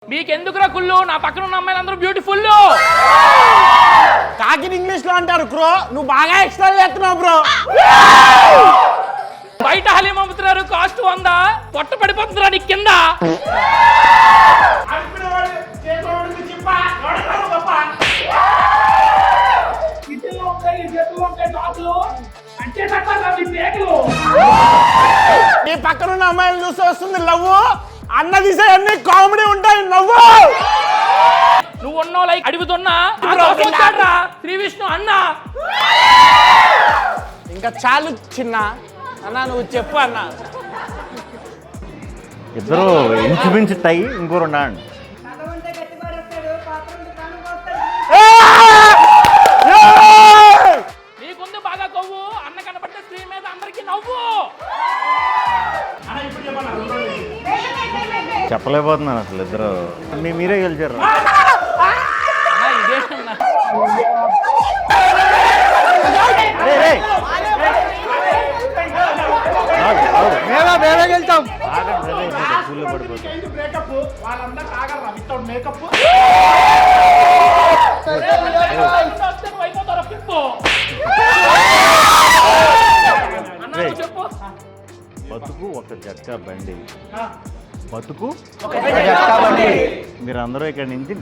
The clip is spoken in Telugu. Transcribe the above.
మీకెందుకురా కుళ్ళు? నా పక్కన ఉన్న అమ్మాయిలందరూ బ్యూటిఫుల్. కాకిని ఇంగ్లీష్ లో అంటారు బ్రో, నువ్వు బాగా ఎక్స్ట్రా చేస్తున్నావు బ్రో. బయట హలీం అమ్ముతున్నారు, కాస్ట్ 100. పొట్ట పడిపోతుందిరా నీ కింద. నీ పక్కన ఉన్న అమ్మాయిలు చూస్తే వస్తుంది లవ్వు, అన్న తీసే అన్ని కామెడీ ఉంటాయి నవ్వు. నువ్వు ఉన్నావు లైక్ అడుగుతున్నా శ్రీ విష్ణు అన్న. ఇంకా చాలు చిన్న అన్న, నువ్వు చెప్పు అన్న. ఇద్దరు ఇంచుమించు టై, ఇంకో 2 అండి. నీకుంది బాగా కొవ్వు, అన్న కనబడితే స్క్రీన్ మీద అందరికి నవ్వు. చెప్పలేకపోతున్నాను అసలు ఇద్దరు. మీరే గెలిచారు. ఇదేనా మేమే గెలుతాం. ఫుల్ పడిపోతాం. బతుకు ఒక జట్కా బండి, బతుకు ఒక జట్కా బండి. మీరందరూ ఇక్కడ నుంచి